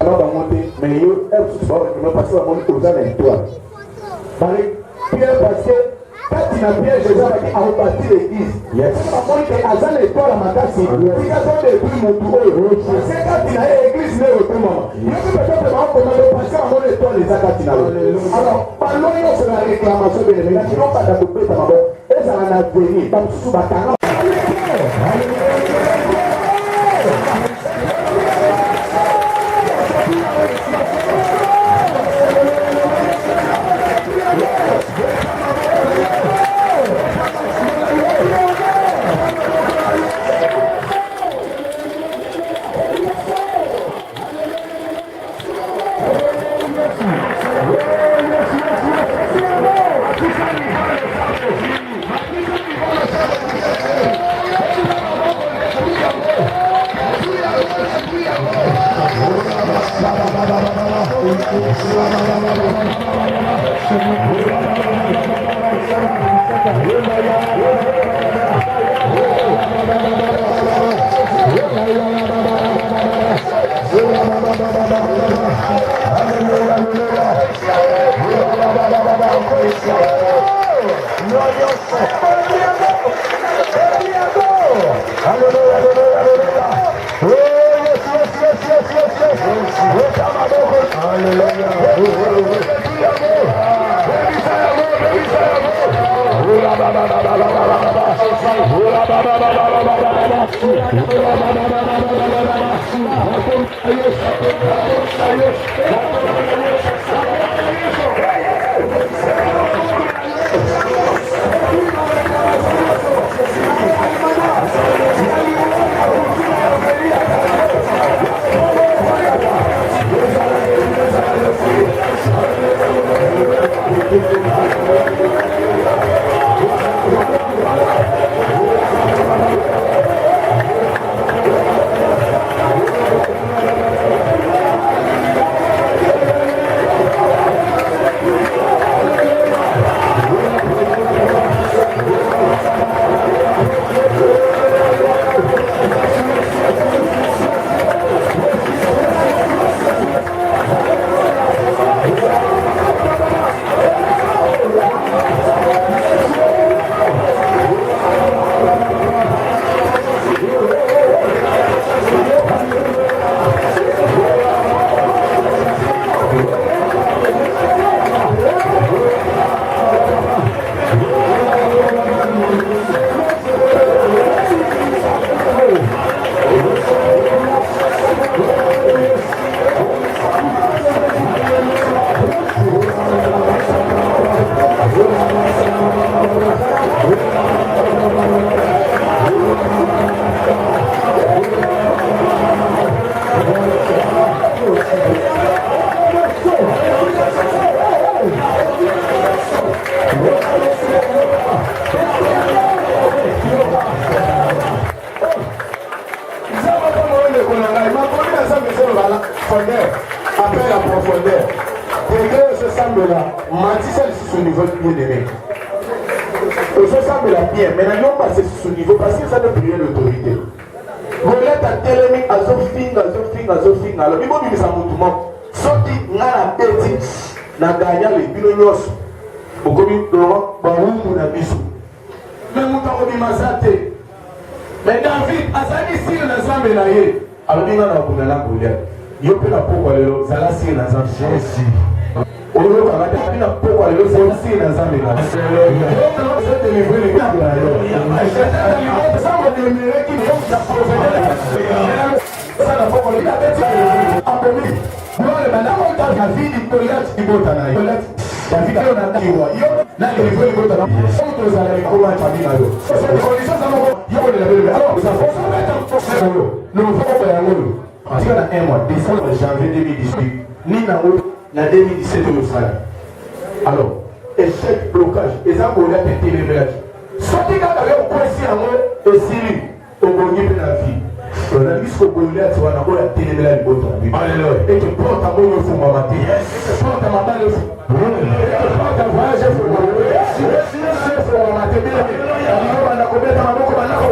va monter, mais yo, elle se va passer à monter aux étoiles. Pierre, parce que quand il a Pierre, Jésus a dit à rebâtir l'église. On va montrer à ça l'étoile à ma tasse. Il y a des plus mon tour. C'est quand il a l'église, mais au moment. Il y a peut-être comment passer à mon étoile les Akatina. Alors, parlons de la réclamation de l'église. Ils n'ont pas d'adopter ta maman. Et ça en a venu. Dans sous Bakara. Après la profondeur, quelqu'un se semble là, Matisel sur son niveau bien-aimé. Il se semble là bien, mais n'allons pas sur son niveau parce que ça ne prier l'autorité. Goliath a tellement azofing, alors il faut dire ça mouvement. Sorti na beti na gagner les bilonyos. Bokomi doro ba wumu na bisu. Mais muta obi masate. Mais David azali sir na zambe na ye. Alors il na kuna na Goliath. Yo pe na poko lelo zala sir na zambe Jésus. Olo ka mata pe na poko lelo zala sir na zambe na. C'est de livrer les gars là. Ça va demeurer qui faut ça professionnel. Ça na poko lelo apemi. Gloire madame on David Goliath ibota na yo. David on a kiwa. Yo na livrer ibota na. On doit aller comment famille là yo. C'est des conditions ça yo on est là. Alors ça faut ça mettre en procès. Nous faut faire ngolo. En tout cas, un mois, décembre, janvier 2018, ni dans 2017 au salaire. Alors, échec, blocage, et ça, on a été téléménage. Sorti quand on a coincé en moi, et Syrie, au Gogné de la vie. On a vu ce qu'on a dit, on a téléménage de la vie. Alléluia. Et tu portes à mon fou, ma matin. Et tu portes à ma main, fou. Et tu portes à voyager, fou. Si je suis fou, ma matin, on a combien de temps, on a combien de temps,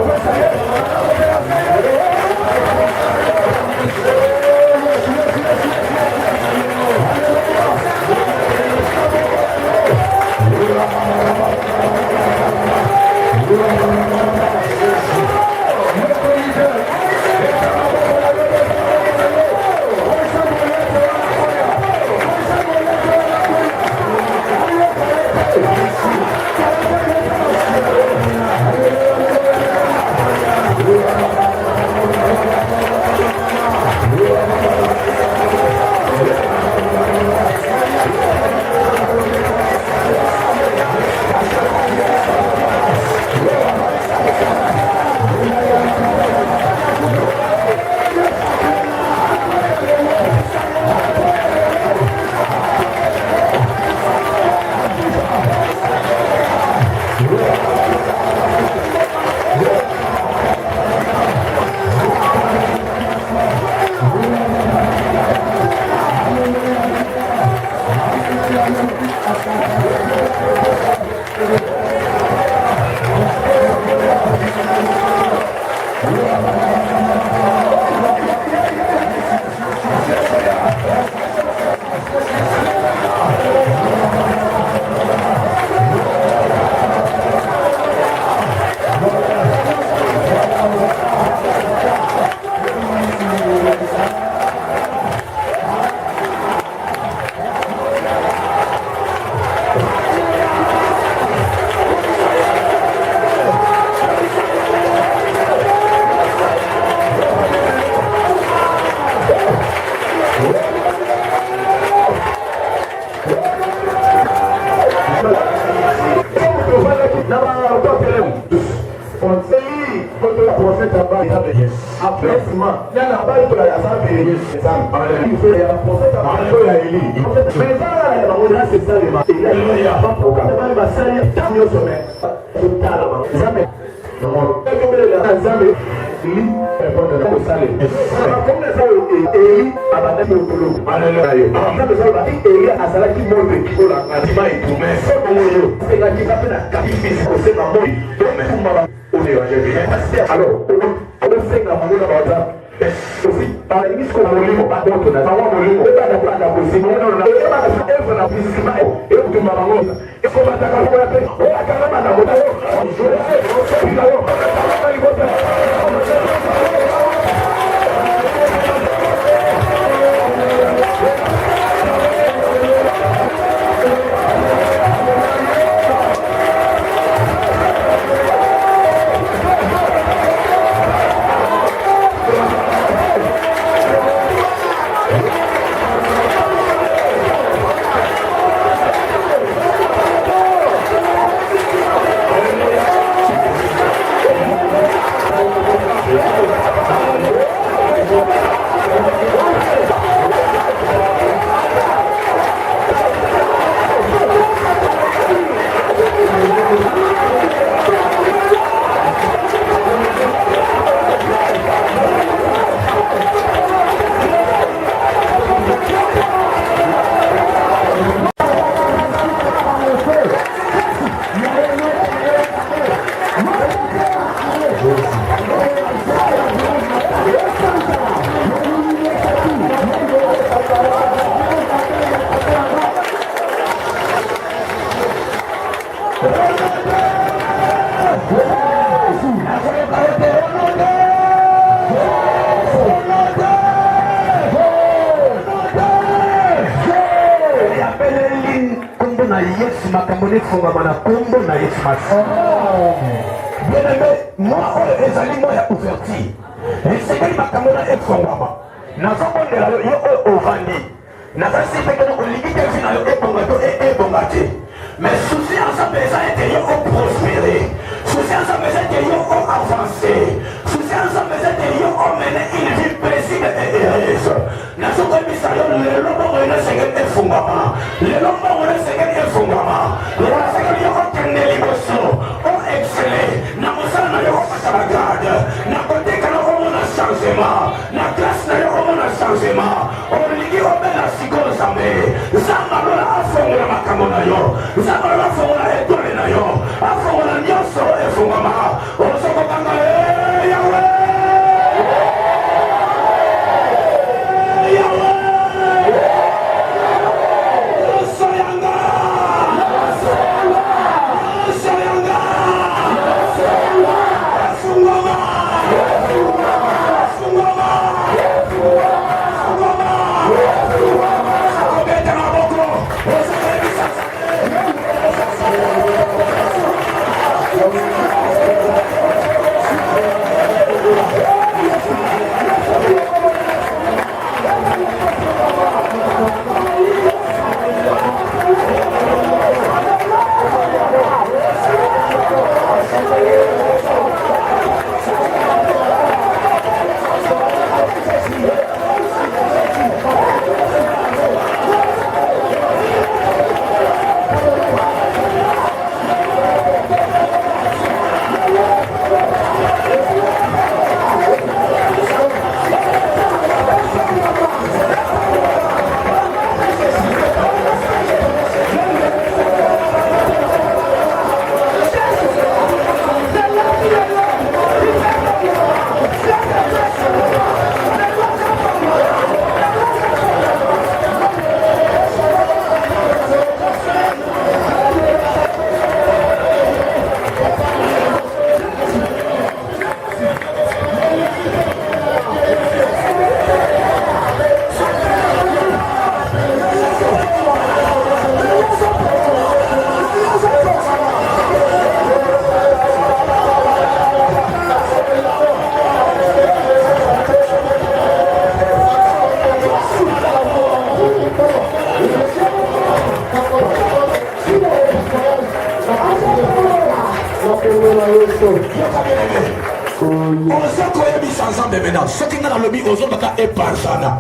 oza koyebisa nzambe mena soki nga nalobi ozobaka epanzana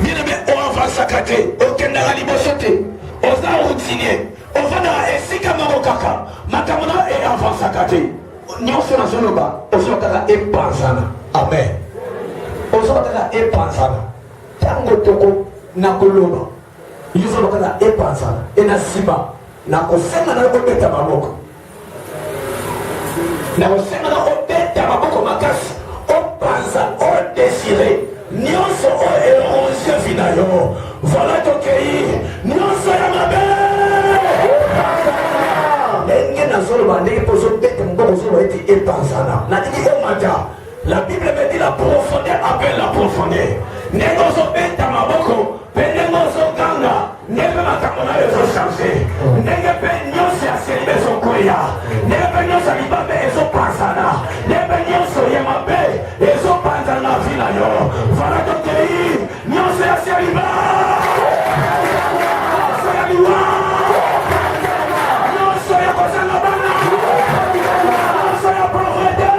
bien aimé oavansaka te okendaka liboso te oza routinier ovandaka esika moko kaka makambo na eavansaka te nyonso nazoloba ozoba kaka epanzana amen ozoba kaka epanzana ntango toko na koloba yozoba kaka epanzana ena nsima na kosenga na obeta maboko na kosenga na obeta maboko makasi opanza odesire nyonso oeronge vi na yo vola tokei nyonso ya mabe ndenge nazoloba ndenge mpo ozobeta maboko ozoloba ete epanzana nalingi omata la bible me dit la profondeur appelle la profondeur ndenge ozobeta maboko mpe ndenge ozoganga ndenge makambo na yo ezochange ndenge mpe nyonso ya selibe ezokwea ndenge mpe nyonso ya libabe ezopanzana ndenge mpe nyonso ya mabe ezopanzana na vi na yo vala tokei nyonso ya seliba nyonso ya liwa nyonso ya kozanga bana nyonso ya pauvreté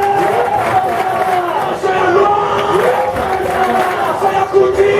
nyonso ya loi nyonso ya kuti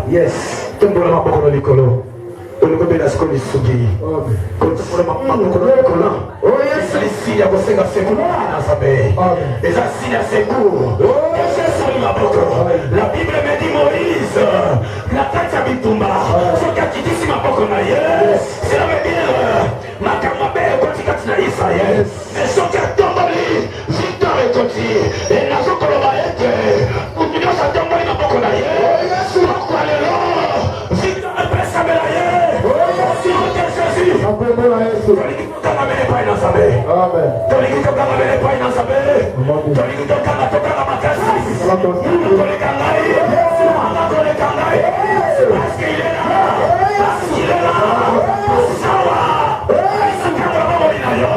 Yes, tombola maboko likolo. Oloko bena skoli sugi. Tombola maboko likolo. Oh yes, ici ya kosenga secours na sabe. Eza sinya secours. Jésus maboko. La Bible me dit Moïse, la tata bitumba. Soka kitisi maboko na yes. Cela veut dire makambo be kotikati na Israël. Mais soka tomboli, victoire ekoti. Et na sokolo ba ete. Kunywa sa tomboli maboko na yes. Pourquoi le Lord victoire pesa belaye. Si on te Jésus. Amen. Tolikito kama bele pa ina sabe. Tolikito kama toka na makasi. Tolika ngai. Tolika ngai. Parce qu'il est là. Parce qu'il est là. Sawa. Isa kama mama ina yo.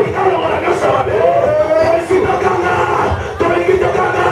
Ina yo mwana yo sawa be. Tolikito kama. Tolikito kama.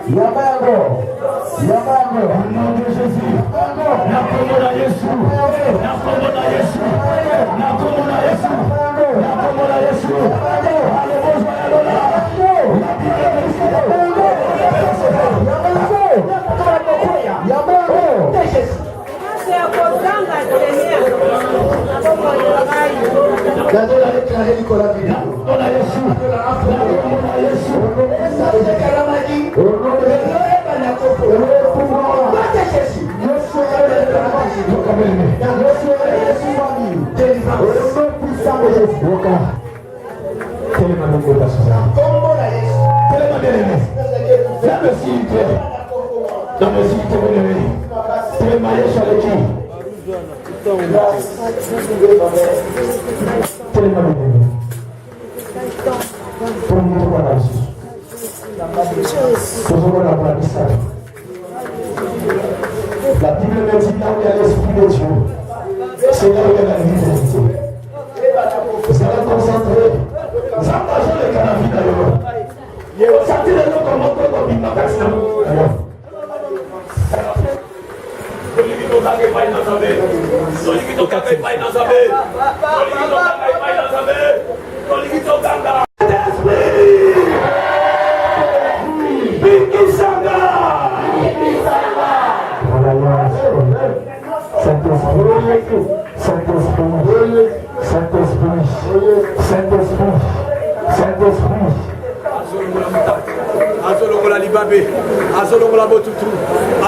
Yabango. Yabango. Au nom de Jésus. Nakomona Yesu. Nakomona Yesu. Nakomona Yesu. Nakomona Yesu. Alebozo ya lola. Yabango. Nazola déclarer Nicolas Villa. Nakomona Yesu. Nakomona Yesu. La Bible me dit là où il y a l'Esprit de Dieu, c'est là où il y a la liberté. Vous allez concentrer. Vous engagez le canapé d'ailleurs. Vous sortez les gens comme on peut comme il m'a cassé. Azolongola libabe, azolongola botutu,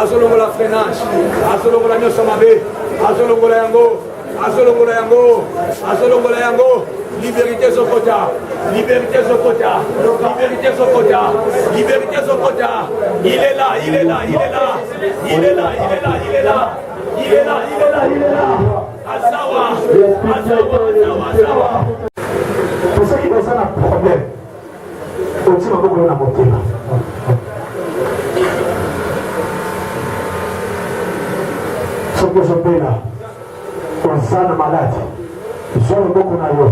azolongola freinage, azolongola nyonso mabe, azolongola yango, azolongola yango, azolongola yango. Liberté Zokota, liberté Zokota, liberté Zokota, liberté Zokota. Il est là, il est là, il est là, il est là, il est là, il est là, il est là, il est là, il est là. Asawa, Asawa, Asawa, Asawa. Pour ceux qui ont un problème, aussi on peut la monter là. Ce que je fais là, on sent malade. Je suis beaucoup na yo.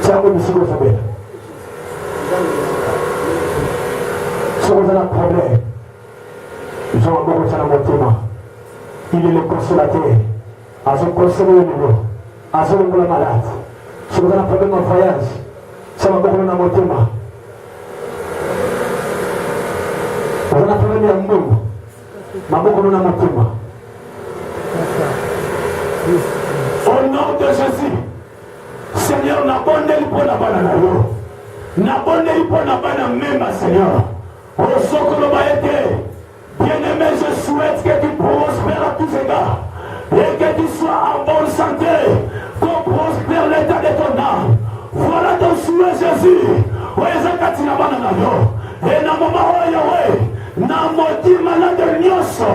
C'est un peu difficile de faire. Si vous avez un problème, Jean beaucoup de monter. Il est le consolateur. À son conseil au niveau, à son niveau malade. Si vous avez un problème en voyage, ça va beaucoup de monter. Vous avez un problème en monde, ma beaucoup de monter. Au nom de Jésus, Seigneur, n'abonnez pas la banane. N'abonnez pas la banane même, Seigneur. Au socle bien-aimé, je souhaite que tu prospères à tous égards et que tu sois en bonne santé, qu'on prospère l'état de ton âme. Voilà ton souhait, Jésus. Et na mama oyo na moti malade nyonso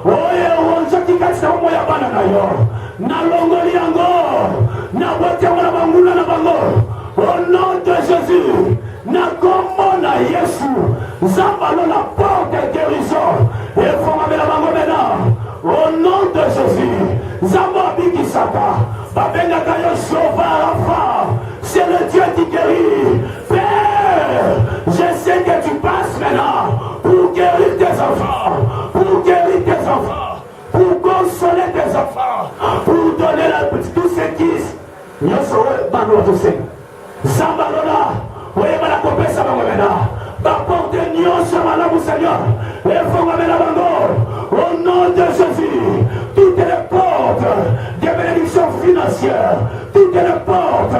oyo onzaki kati na moya bana na yo na longoli yango na bote na bangula na bango au nom de Jésus na kombo na Yesu nzambalo la porte de guérison et fongamela bango maintenant au nom de Jésus nzamba bikisaka babengaka yo sauveur enfant c'est le Dieu qui guérit. Père, je sais que tu passes maintenant pour guérir tes enfants, pour guérir tes enfants, pour consoler tes enfants, pour donner tout ce qui nous serait dans notre Seigneur. Zambalona, oui, la compétition maintenant. Apporte nyonso malamu Seigneur. Et fongamela bango. Au nom de Jésus, toutes les portes de bénédiction financière, toutes les portes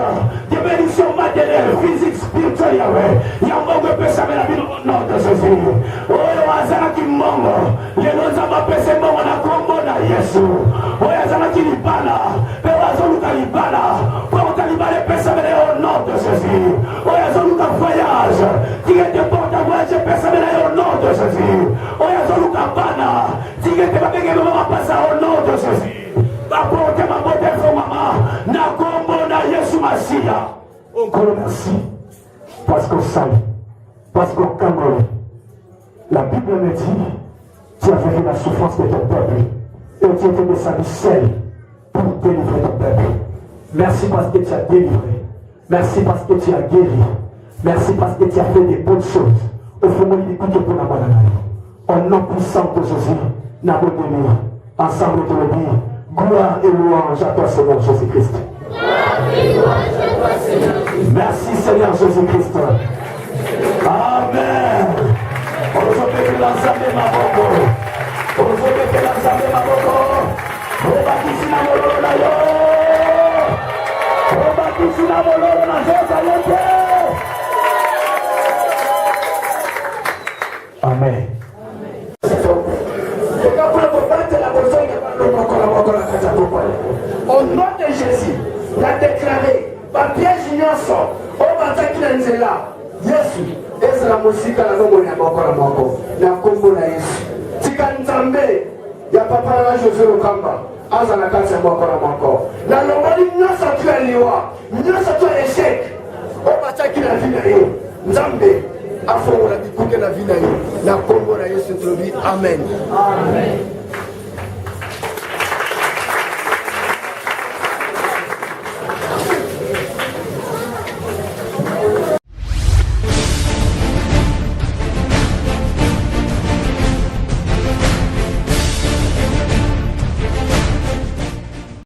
de bénédiction matérielle, physique, spirituelle, Yahweh. Yambo pesa mela bino au nom de Jésus. Oyo azala ki mongo. Lelo nzamba pese mongo na kombo na Yesu. Oyo azala ki libala. Pe wazoluka libala. Porte libala pesa mela au nom de Jésus. Oyo azoluka voyage. Tigete porte voyage pesa mela au nom de Jésus. Oyo azoluka bana. Tigete babenge mama pasa au nom de Jésus. Apporte ma beauté pour maman. Na kombo na Yesu Masia. Encore merci. Parce qu'on salue. Parce qu'on cambrole. La Bible me dit, tu as vécu la souffrance de ton peuple. Et tu étais descendu seul pour délivrer ton peuple. Merci parce que tu as délivré. Merci parce que tu as guéri. Merci parce que tu as fait des bonnes choses. ofungoli likuke mpona mwana na yo. Au nom puissant de Jésus, nabondeli ensemble de le dire. Gloire et louange à toi, Seigneur Jésus-Christ. Merci, Seigneur Jésus-Christ. Amen. Aujourd'hui, l'ensemble ma boko. Aujourd'hui, l'ensemble ma boko. Rebakisi na mololo na yo. Rebakisi na mololo na yo. Amen. Au nom de Jésus, l'a déclaré, par Pierre Junior sort, au matin qu'il est là, Yesu, et la musique à la nomo ya moko na kombo na Yesu. Tika nzambe, ya papa na José Lokamba, aza na kati ya moko. Na lomoli nyonso tu aliwa, nyonso tu échec, au matin qu'il a vu na yo, nzambe, afongola bikuke na vie na yo, na kombo na Yesu trobi, amen. Amen.